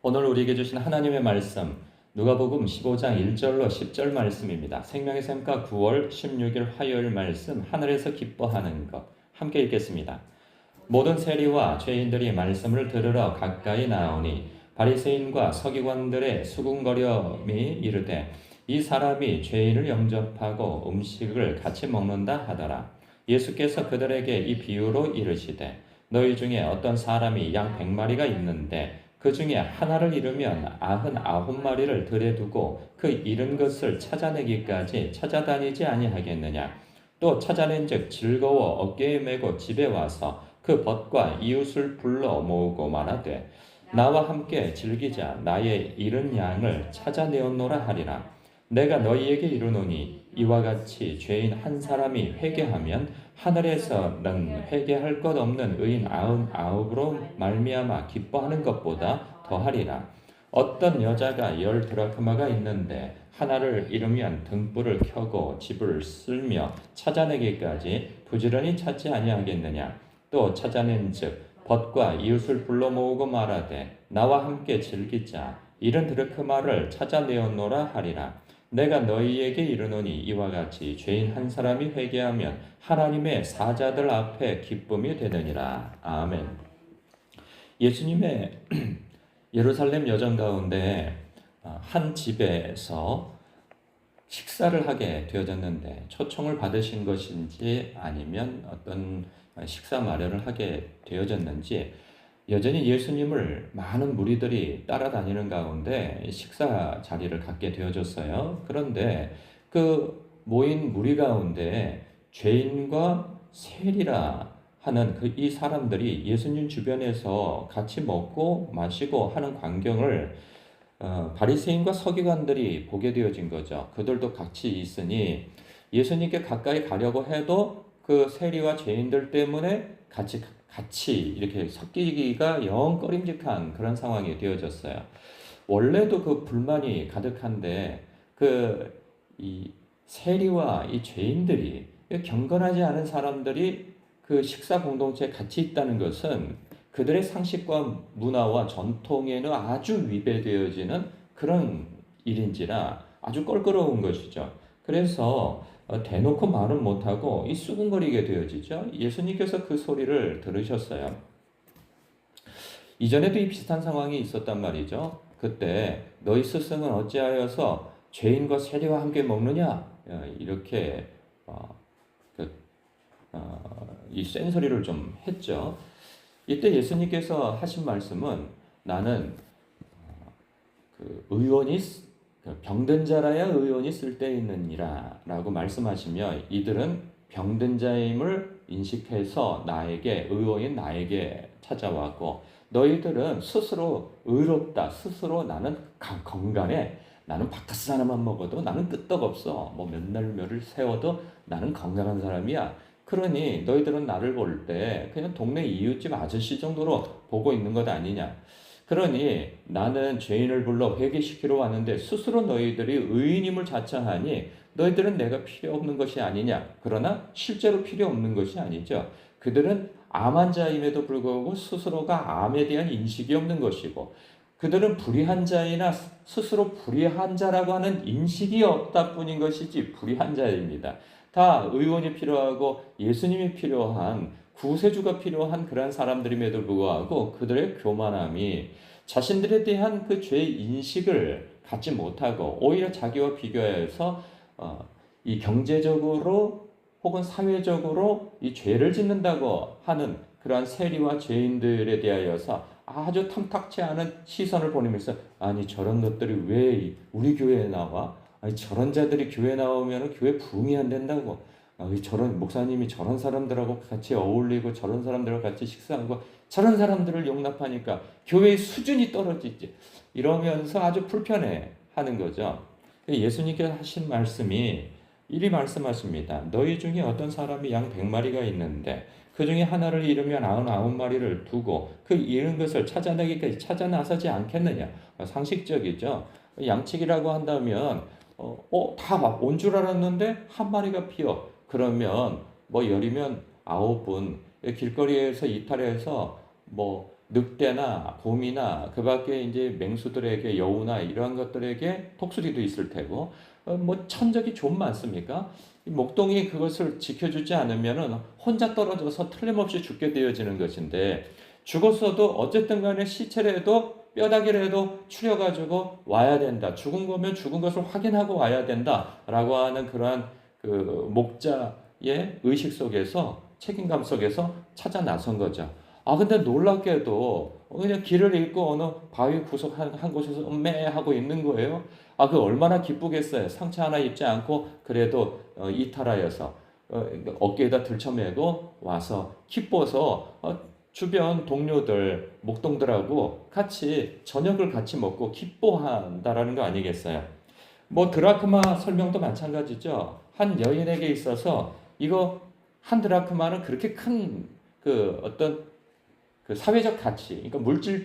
오늘 우리에게 주신 하나님의 말씀 누가복음 15장 1절로 10절 말씀입니다. 생명의 샘가 9월 16일 화요일 말씀 하늘에서 기뻐하는 것 함께 읽겠습니다. 모든 세리와 죄인들이 말씀을 들으러 가까이 나오니 바리새인과 서기관들의 수군거림이 이르되 이 사람이 죄인을 영접하고 음식을 같이 먹는다 하더라. 예수께서 그들에게 이 비유로 이르시되 너희 중에 어떤 사람이 양 100마리가 있는데 그 중에 하나를 잃으면 99마리를 들에 두고 그 잃은 것을 찾아내기까지 찾아다니지 아니하겠느냐. 또 찾아낸즉 즐거워 어깨에 메고 집에 와서 그 벗과 이웃을 불러 모으고 말하되 나와 함께 즐기자. 나의 잃은 양을 찾아내었노라 하리라. 내가 너희에게 이르노니 이와 같이 죄인 한 사람이 회개하면 하늘에서는 회개할 것 없는 의인 99으로 말미암아 기뻐하는 것보다 더하리라. 어떤 여자가 10드라크마가 있는데 하나를 잃으면 등불을 켜고 집을 쓸며 찾아내기까지 부지런히 찾지 아니하겠느냐. 또 찾아낸즉 벗과 이웃을 불러 모으고 말하되 나와 함께 즐기자. 잃은 드라크마를 찾아내었노라 하리라. 내가 너희에게 이르노니 이와 같이 죄인 한 사람이 회개하면 하나님의 사자들 앞에 기쁨이 되느니라. 아멘. 예수님의 예루살렘 여정 가운데 한 집에서 식사를 하게 되어졌는데 초청을 받으신 것인지 아니면 어떤 식사 마련을 하게 되어졌는지 여전히 예수님을 많은 무리들이 따라다니는 가운데 식사 자리를 갖게 되어졌어요. 그런데 그 모인 무리 가운데 죄인과 세리라 하는 이 사람들이 예수님 주변에서 같이 먹고 마시고 하는 광경을 바리새인과 서기관들이 보게 되어진 거죠. 그들도 같이 있으니 예수님께 가까이 가려고 해도 그 세리와 죄인들 때문에 같이 이렇게 섞이기가 영 꺼림직한 그런 상황이 되어졌어요. 원래도 그 불만이 가득한데 이 세리와 이 죄인들이 경건하지 않은 사람들이 그 식사 공동체에 같이 있다는 것은 그들의 상식과 문화와 전통에는 아주 위배되어지는 그런 일인지라 아주 껄끄러운 것이죠. 그래서 대놓고 말은 못하고 이 수군거리게 되어지죠. 예수님께서 그 소리를 들으셨어요. 이전에도 이 비슷한 상황이 있었단 말이죠. 그때 너희 스승은 어찌하여서 죄인과 세리와 함께 먹느냐? 이렇게 이 센 소리를 좀 했죠. 이때 예수님께서 하신 말씀은 나는 의원이 병든 자라야 의원이 쓸데있느니라 라고 말씀하시며 이들은 병든 자임을 인식해서 의원인 나에게 찾아왔고 너희들은 스스로 의롭다. 스스로 나는 건강해. 나는 바카스 하나만 먹어도 나는 끄떡없어. 뭐 몇날 며칠 세워도 나는 건강한 사람이야. 그러니 너희들은 나를 볼 때 그냥 동네 이웃집 아저씨 정도로 보고 있는 것 아니냐. 그러니 나는 죄인을 불러 회개시키러 왔는데 스스로 너희들이 의인임을 자처하니 너희들은 내가 필요 없는 것이 아니냐. 그러나 실제로 필요 없는 것이 아니죠. 그들은 암 환자임에도 불구하고 스스로가 암에 대한 인식이 없는 것이고 그들은 불의한 자이나 스스로 불의한 자라고 하는 인식이 없다 뿐인 것이지 불의한 자입니다. 다 의원이 필요하고 예수님이 필요한 구세주가 필요한 그러한 사람들임에도 불구하고 그들의 교만함이 자신들에 대한 그 죄의 인식을 갖지 못하고 오히려 자기와 비교해서 이 경제적으로 혹은 사회적으로 이 죄를 짓는다고 하는 그러한 세리와 죄인들에 대하여서 아주 탐탁치 않은 시선을 보내면서 아니 저런 것들이 왜 우리 교회에 나와? 아니 저런 자들이 교회 나오면 교회 부흥이 안 된다고. 저런 목사님이 저런 사람들하고 같이 어울리고 저런 사람들하고 같이 식사하고 저런 사람들을 용납하니까 교회의 수준이 떨어지지. 이러면서 아주 불편해 하는 거죠. 예수님께서 하신 말씀이 이리 말씀하십니다. 너희 중에 어떤 사람이 양 100마리가 있는데 그 중에 하나를 잃으면 99마리를 두고 그 잃은 것을 찾아내기까지 찾아 나서지 않겠느냐. 상식적이죠. 양치기라고 한다면 다 온 줄 알았는데 한 마리가 피어. 그러면 뭐 열이면 9분 길거리에서 이탈해서 뭐 늑대나 곰이나 그 밖에 이제 맹수들에게 여우나 이러한 것들에게 독수리도 있을 테고 뭐 천적이 좀 많습니까? 목동이 그것을 지켜주지 않으면은 혼자 떨어져서 틀림없이 죽게 되어지는 것인데 죽었어도 어쨌든 간에 시체라도 뼈다귀라도 추려가지고 와야 된다. 죽은 거면 죽은 것을 확인하고 와야 된다라고 하는 그러한 그 목자의 의식 속에서 책임감 속에서 찾아 나선 거죠. 근데 놀랍게도 그냥 길을 잃고 어느 바위 구석 한 곳에서 음메하고 있는 거예요. 그 얼마나 기쁘겠어요. 상처 하나 입지 않고 그래도 이탈하여서 어깨에다 들쳐매고 와서 기뻐서 주변 동료들, 목동들하고 같이 저녁을 같이 먹고 기뻐한다라는 거 아니겠어요? 뭐 드라크마 설명도 마찬가지죠. 한 여인에게 있어서 이거 한 드라크마는 그렇게 큰 그 어떤 그 사회적 가치, 그러니까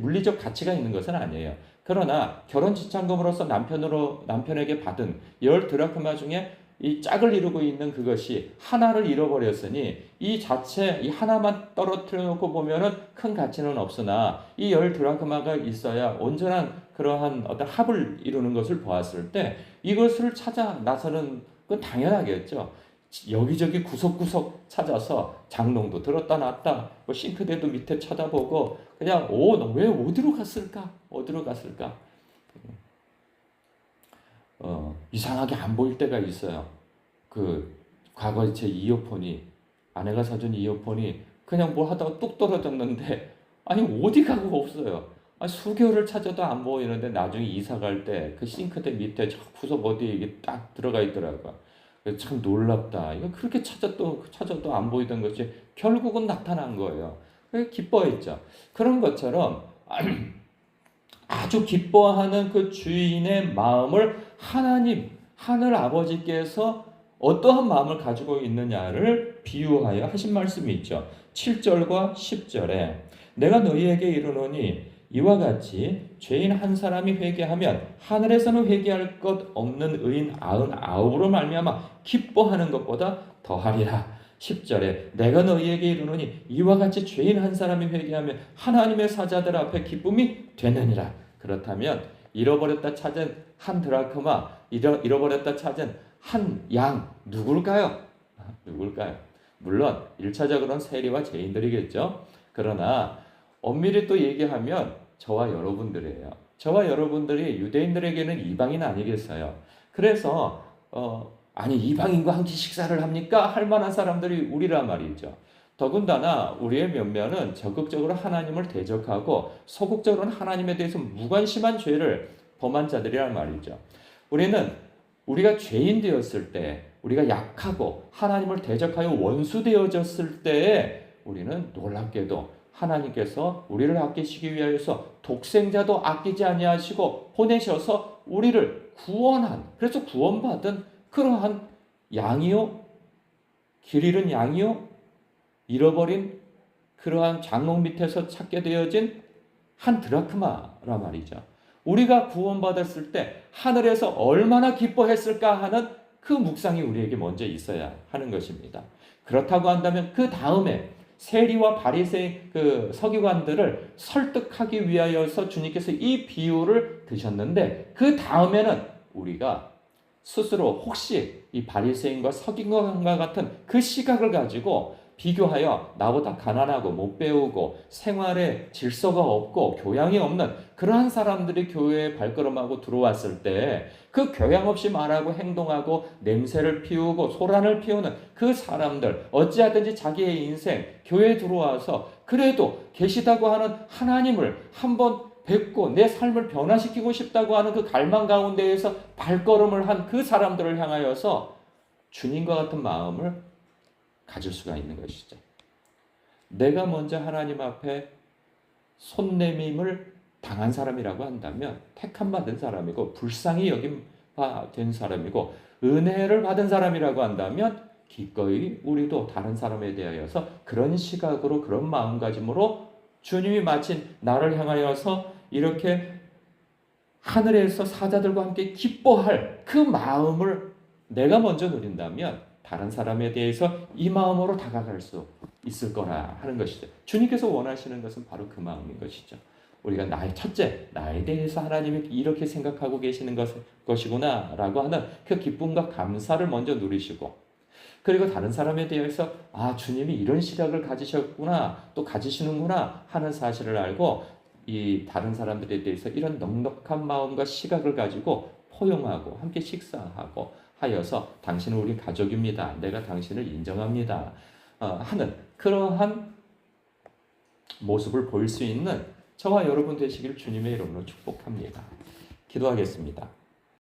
물리적 가치가 있는 것은 아니에요. 그러나 결혼 지참금으로서 남편에게 받은 10 드라크마 중에 이 짝을 이루고 있는 그것이 하나를 잃어버렸으니 이 자체 이 하나만 떨어뜨려 놓고 보면은 큰 가치는 없으나 이 10 드라크마가 있어야 온전한 그러한 어떤 합을 이루는 것을 보았을 때 이것을 찾아 나서는 건 당연하겠죠. 여기저기 구석구석 찾아서 장롱도 들었다 놨다, 뭐 싱크대도 밑에 쳐다보고 그냥 너 왜 어디로 갔을까? 어디로 갔을까? 이상하게 안 보일 때가 있어요. 그 과거에 제 이어폰이 아내가 사준 이어폰이 그냥 뭘 하다가 뚝 떨어졌는데 아니 어디 가고 없어요. 수개월을 찾아도 안 보이는데 나중에 이사 갈 때 그 싱크대 밑에 저 구석 어디에 이게 딱 들어가 있더라고요. 참 놀랍다. 이거 그렇게 찾아도 안 보이던 것이 결국은 나타난 거예요. 기뻐했죠. 그런 것처럼 아주 기뻐하는 그 주인의 마음을 하늘 아버지께서 어떠한 마음을 가지고 있느냐를 비유하여 하신 말씀이 있죠. 7절과 10절에 내가 너희에게 이르노니 이와 같이 죄인 한 사람이 회개하면 하늘에서는 회개할 것 없는 의인 99으로 말미암아 기뻐하는 것보다 더하리라. 10절에 내가 너희에게 이르노니 이와 같이 죄인 한 사람이 회개하면 하나님의 사자들 앞에 기쁨이 되느니라. 그렇다면 잃어버렸다 찾은 한 드라크마, 잃어버렸다 찾은 한 양 누굴까요? 누굴까요? 물론 1차적으로는 세리와 죄인들이겠죠. 그러나 엄밀히 또 얘기하면 저와 여러분들이에요. 저와 여러분들이 유대인들에게는 이방인 아니겠어요? 그래서 아니 이방인과 함께 식사를 합니까? 할 만한 사람들이 우리란 말이죠. 더군다나 우리의 면면은 적극적으로 하나님을 대적하고 소극적으로는 하나님에 대해서 무관심한 죄를 범한 자들이란 말이죠. 우리가 죄인 되었을 때, 우리가 약하고 하나님을 대적하여 원수 되어졌을 때에 우리는 놀랍게도 하나님께서 우리를 아끼시기 위하여서 독생자도 아끼지 아니하시고 보내셔서 우리를 구원한, 그래서 구원받은 그러한 양이요, 길 잃은 양이요, 잃어버린 그러한 장롱 밑에서 찾게 되어진 한 드라크마라 말이죠. 우리가 구원받았을 때 하늘에서 얼마나 기뻐했을까 하는 그 묵상이 우리에게 먼저 있어야 하는 것입니다. 그렇다고 한다면 그 다음에 세리와 바리새인 그 서기관들을 설득하기 위하여서 주님께서 이 비유를 드셨는데 그 다음에는 우리가 스스로 혹시 이 바리새인과 서기관과 같은 그 시각을 가지고 비교하여 나보다 가난하고 못 배우고 생활에 질서가 없고 교양이 없는 그러한 사람들이 교회에 발걸음하고 들어왔을 때 그 교양 없이 말하고 행동하고 냄새를 피우고 소란을 피우는 그 사람들 어찌하든지 자기의 인생 교회에 들어와서 그래도 계시다고 하는 하나님을 한번 뵙고 내 삶을 변화시키고 싶다고 하는 그 갈망 가운데에서 발걸음을 한 그 사람들을 향하여서 주님과 같은 마음을 가질 수가 있는 것이죠. 내가 먼저 하나님 앞에 손내밈을 당한 사람이라고 한다면 택함 받은 사람이고 불쌍히 여김 된 사람이고 은혜를 받은 사람이라고 한다면 기꺼이 우리도 다른 사람에 대하여서 그런 시각으로 그런 마음가짐으로 주님이 마친 나를 향하여서 이렇게 하늘에서 사자들과 함께 기뻐할 그 마음을 내가 먼저 누린다면 다른 사람에 대해서 이 마음으로 다가갈 수 있을 거라 하는 것이죠. 주님께서 원하시는 것은 바로 그 마음인 것이죠. 우리가 나의 첫째, 나에 대해서 하나님이 이렇게 생각하고 계시는 것이구나 라고 하는 그 기쁨과 감사를 먼저 누리시고, 그리고 다른 사람에 대해서 주님이 이런 시각을 가지셨구나, 또 가지시는구나 하는 사실을 알고 이 다른 사람들에 대해서 이런 넉넉한 마음과 시각을 가지고 포용하고 함께 식사하고 하여서 당신은 우리 가족입니다. 내가 당신을 인정합니다. 하는 그러한 모습을 보일 수 있는 저와 여러분 되시길 주님의 이름으로 축복합니다. 기도하겠습니다.